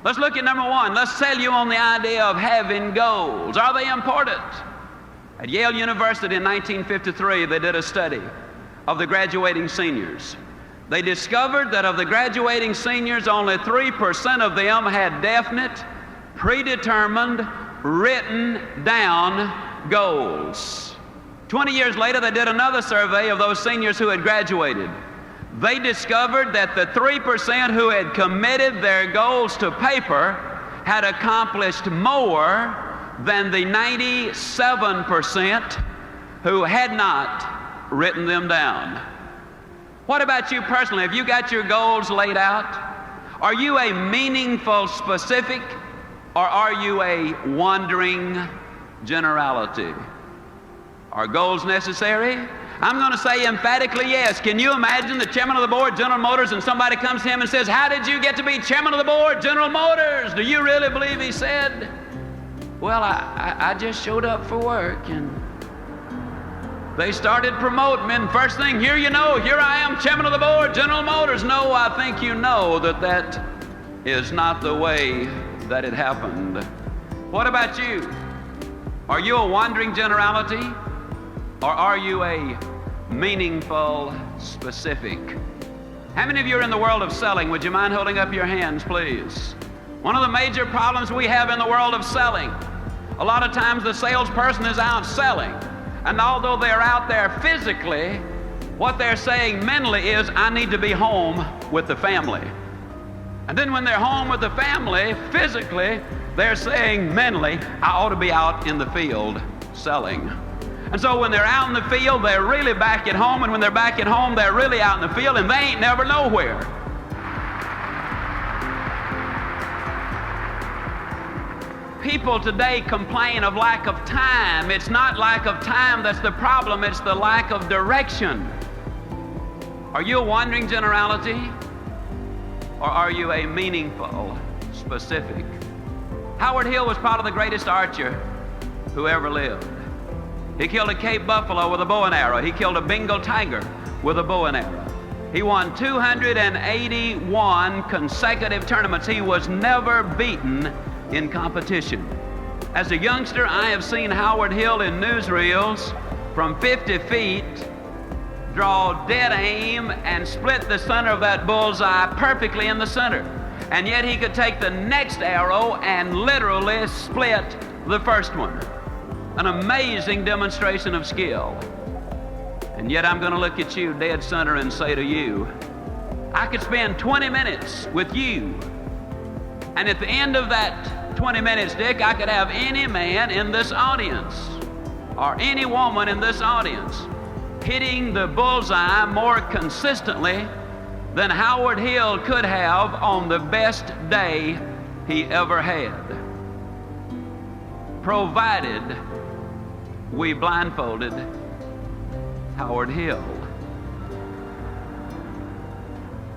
Let's look at number one. Let's sell you on the idea of having goals. Are they important? At Yale University in 1953, they did a study of the graduating seniors. They discovered that of the graduating seniors, only 3% of them had definite, predetermined, written down goals. 20 years later, they did another survey of those seniors who had graduated. They discovered that the 3% who had committed their goals to paper had accomplished more than the 97% who had not written them down. What about you personally? Have you got your goals laid out? Are you a meaningful specific, or are you a wandering generality? Are goals necessary? I'm going to say emphatically yes. Can you imagine the chairman of the board, General Motors, and somebody comes to him and says, "How did you get to be chairman of the board, General Motors?" Do you really believe he said, "Well, I just showed up for work and they started promoting me, and first thing, here I am, chairman of the board, General Motors"? No, I think you know that that is not the way that it happened. What about you? Are you a wandering generality, or are you a meaningful specific? How many of you are in the world of selling? Would you mind holding up your hands, please? One of the major problems we have in the world of selling, a lot of times the salesperson is out selling, and although they're out there physically, what they're saying mentally is, "I need to be home with the family." And then when they're home with the family, physically, they're saying mentally, "I ought to be out in the field selling." And so when they're out in the field, they're really back at home, and when they're back at home, they're really out in the field, and they ain't never nowhere. People today complain of lack of time. It's not lack of time that's the problem, it's the lack of direction. Are you a wandering generality, or are you a meaningful specific? Howard Hill was probably the greatest archer who ever lived. He killed a Cape buffalo with a bow and arrow. He killed a Bengal tiger with a bow and arrow. He won 281 consecutive tournaments. He was never beaten in competition. As a youngster, I have seen Howard Hill in newsreels from 50 feet draw dead aim and split the center of that bullseye perfectly in the center. And yet he could take the next arrow and literally split the first one. An amazing demonstration of skill. And yet I'm going to look at you dead center and say to you, I could spend 20 minutes with you, and at the end of that 20 minutes, Dick, I could have any man in this audience or any woman in this audience hitting the bullseye more consistently than Howard Hill could have on the best day he ever had, provided we blindfolded Howard Hill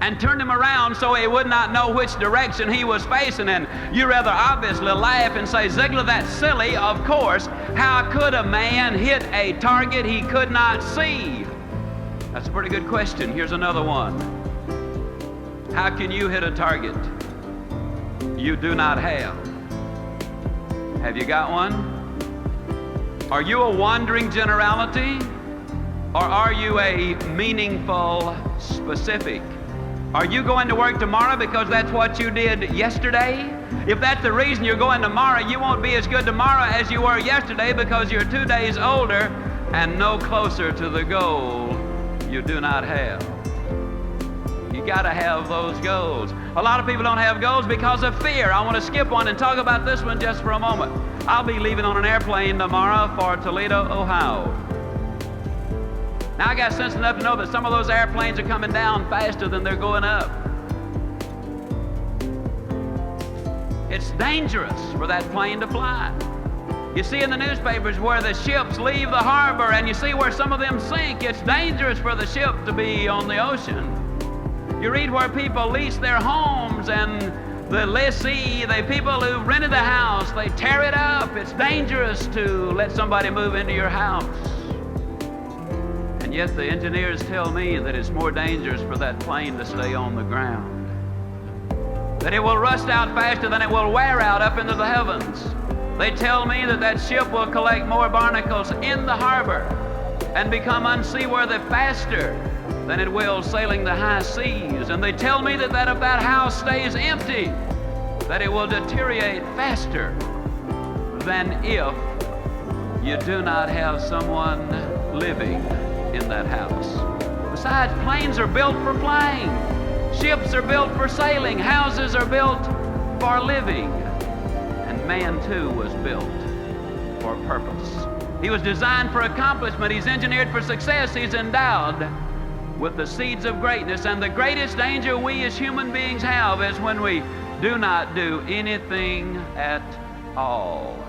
and turned him around so he would not know which direction he was facing. And you rather obviously laugh and say, "Ziegler, that's silly, of course. How could a man hit a target he could not see?" That's a pretty good question. Here's another one. How can you hit a target you do not have? Have you got one? Are you a wandering generality, or are you a meaningful specific? Are you going to work tomorrow because that's what you did yesterday? If that's the reason you're going tomorrow, you won't be as good tomorrow as you were yesterday, because you're 2 days older and no closer to the goal you do not have. You got to have those goals. A lot of people don't have goals because of fear. I want to skip one and talk about this one just for a moment. I'll be leaving on an airplane tomorrow for Toledo, Ohio. Now, I got sense enough to know that some of those airplanes are coming down faster than they're going up. It's dangerous for that plane to fly. You see in the newspapers where the ships leave the harbor, and you see where some of them sink. It's dangerous for the ship to be on the ocean. You read where people lease their homes, and the lessee, the people who rented the house, they tear it up. It's dangerous to let somebody move into your house. And yet the engineers tell me that it's more dangerous for that plane to stay on the ground. that it will rust out faster than it will wear out up into the heavens. They tell me that that ship will collect more barnacles in the harbor and become unseaworthy faster than it will sailing the high seas. And they tell me that if that house stays empty, that it will deteriorate faster than if you do not have someone living in that house. Besides, planes are built for flying. Ships are built for sailing. Houses are built for living. And man, too, was built for a purpose. He was designed for accomplishment. He's engineered for success. He's endowed with the seeds of greatness. And the greatest danger we as human beings have is when we do not do anything at all.